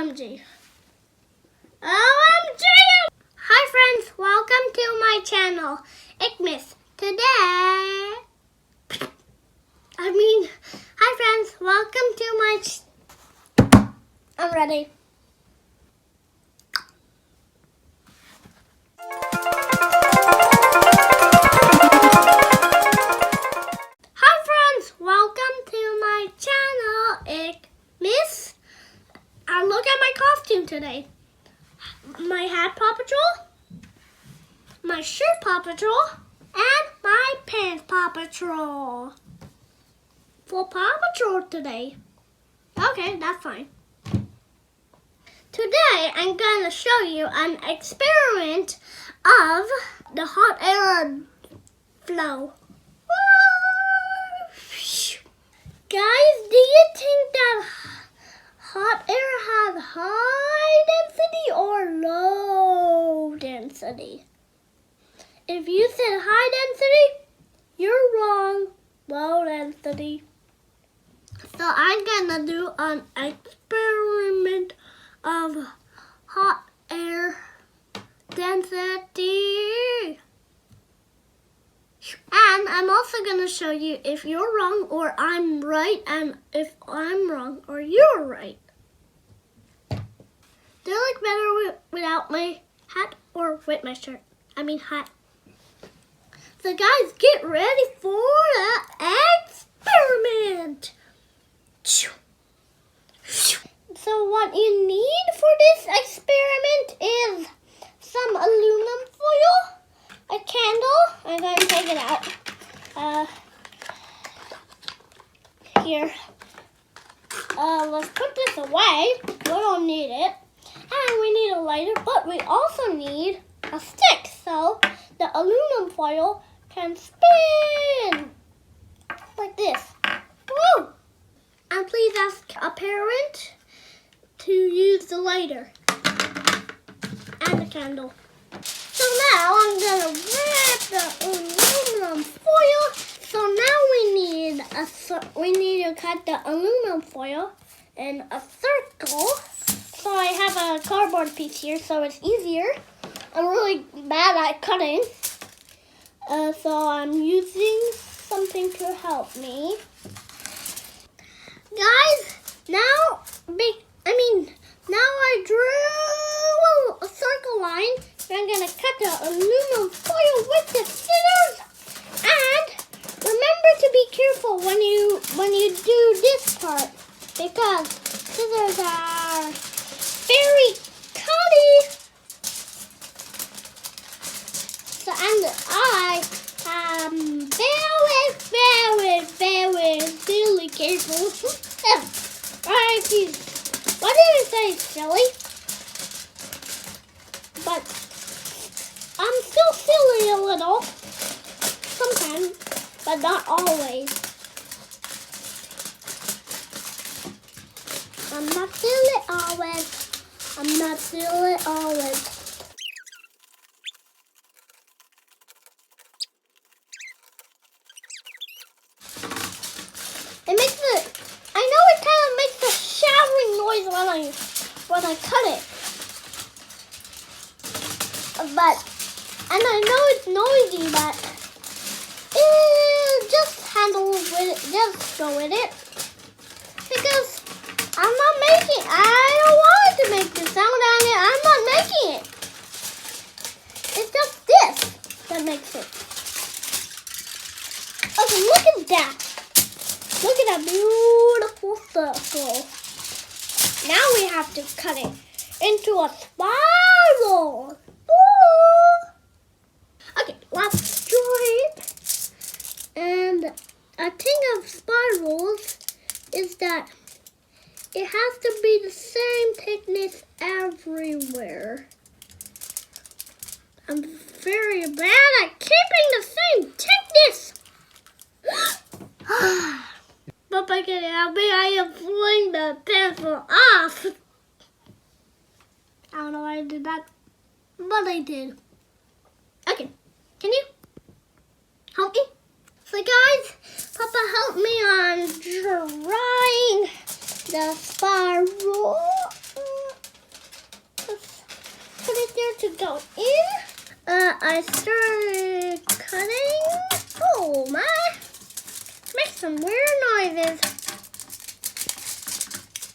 OMG. OMG! Hi friends, welcome to my channel. Ikmis. Today, hi friends, welcome to my I'm ready. Hi friends, welcome to my channel, Ikmis. And look at my costume today. My hat Paw Patrol, my shirt Paw Patrol, and my pants Paw Patrol. For Paw Patrol today. Okay, that's fine. Today I'm going to show you an experiment of the hot air flow. Guys, do you think that hot air has high density or low density? If you said high density, you're wrong. Low density. So I'm gonna do an experiment of hot air density. And I'm also gonna show you if you're wrong or I'm right, and if I'm wrong or you're right. Do I look better without my hat or with my shirt? Hat. So guys, get ready for the experiment. So what you need for this experiment is some aluminum foil, a candle. I'm going to take it out. Here. Let's put this away. We don't need it. And we need a lighter, but we also need a stick so the aluminum foil can spin like this. Woo! And please ask a parent to use the lighter and the candle. So now I'm gonna wrap the aluminum foil. So now we need to cut the aluminum foil in a circle. So I have a cardboard piece here, so it's easier. I'm really bad at cutting, so I'm using something to help me. Guys, now I drew a circle line. I'm gonna cut the aluminum foil with the scissors. And remember to be careful when you do this part, because scissors are very cutty. So and I am very careful. Alright, what did I say, silly? But I'm still silly a little. Sometimes, but not always. I'm not silly always. I'm not silly always. I know it kind of makes a showering noise when I cut it. And I know it's noisy, but just go with it. Because I don't want it to make the sound on it. I'm not making it. It's just this that makes it. Okay, look at that. Look at that beautiful circle. Now we have to cut it into a spiral. Ooh. Okay, let's draw it. And a thing of spirals is that it has to be the same thickness everywhere. I'm very bad at keeping the same thickness. Papa, can you help me? I am pulling the pencil off. I don't know why I did that, but I did. Okay, can you help me? So guys, Papa helped me on drawing the spiral. I started cutting. Oh my! Makes some weird noises.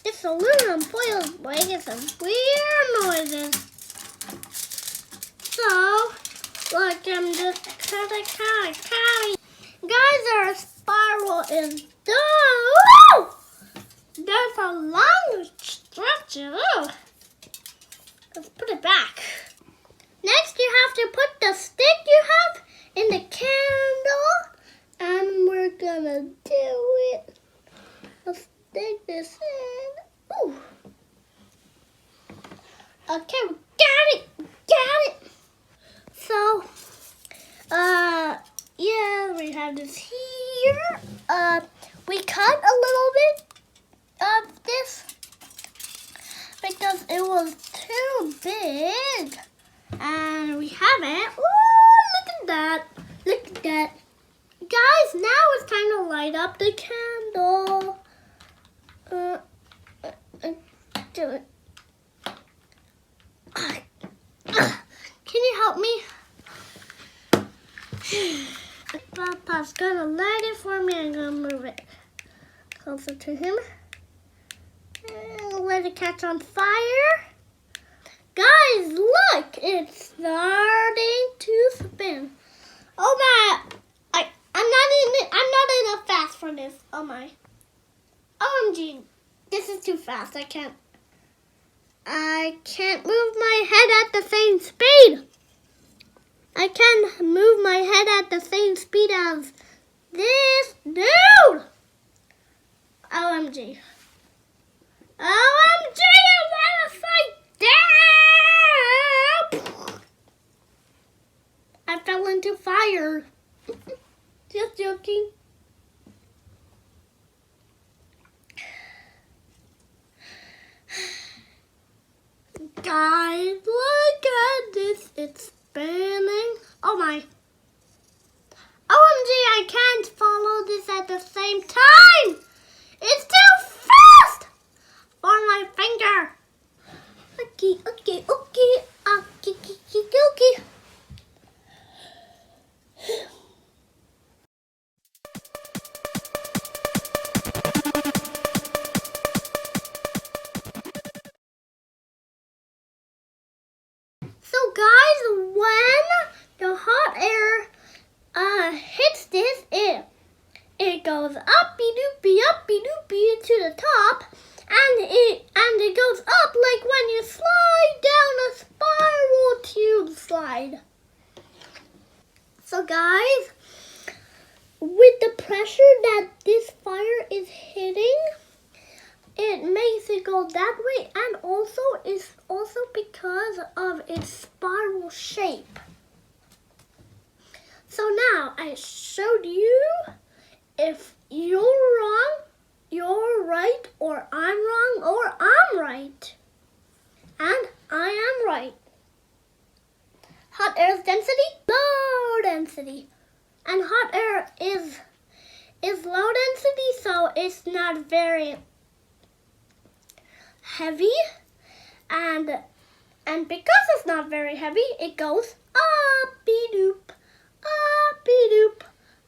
This aluminum foil is making some weird noises. So, look, I'm just cutting. Guys, our spiral is done. Woo! There's a long stretch. Ugh. Let's put it back. Next, you have to put the stick you have in the candle. And we're gonna do it. Let's stick this in. Ooh. Okay, we got it. So, yeah, we have this here. We cut a little bit of this because it was too big. And we have it. Ooh, look at that. Guys, now it's time to light up the candle. Do it. Can you help me? Papa's gonna light it for me. I'm gonna move it closer to him. And let it catch on fire. Guys, look! It's starting to spin. Oh my! I'm not in a fast for this. Oh my! OMG! This is too fast. I can't move my head at the same speed. I can't move my head at the same speed as this dude. OMG! OMG! I'm gonna fight down. I fell into fire. Just joking. Guys, look at this. It's spinning. Oh my. OMG, I can't follow this at the same time. It's too fast for my finger. Okay. So guys, when the hot air hits this, it goes uppy doopy to the top, and it goes up like when you slide down a spiral tube slide. So guys, with the pressure that this fire is hitting, it makes it go that way, and it's also because of its spiral shape. So now I showed you if you're wrong, you're right, or I'm wrong, or I'm right. And I am right. Hot air's density, low density. And hot air is low density, so it's not very heavy, and because it's not very heavy, it goes uppy doop,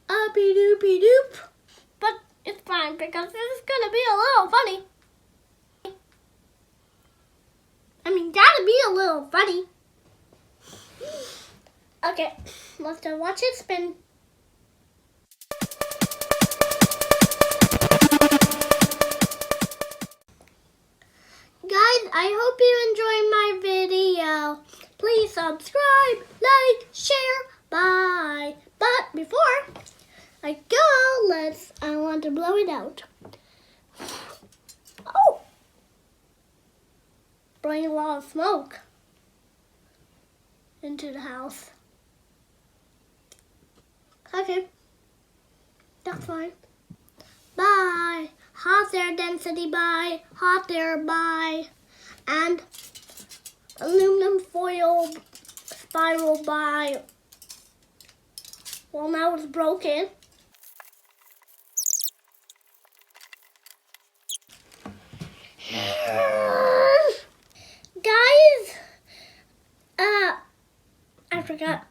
uppy doopy doop. But it's fine because this is gonna be a little funny. Gotta be a little funny. Okay, let's go watch it spin. Guys, I hope you enjoyed my video. Please subscribe, like, share, bye. But before I go, I want to blow it out. Oh! Blowing a lot of smoke into the house. Okay, that's fine. Bye. Hot air density, bye. Hot air, bye. And aluminum foil spiral, bye. Well, now it's broken. Guys, I forgot.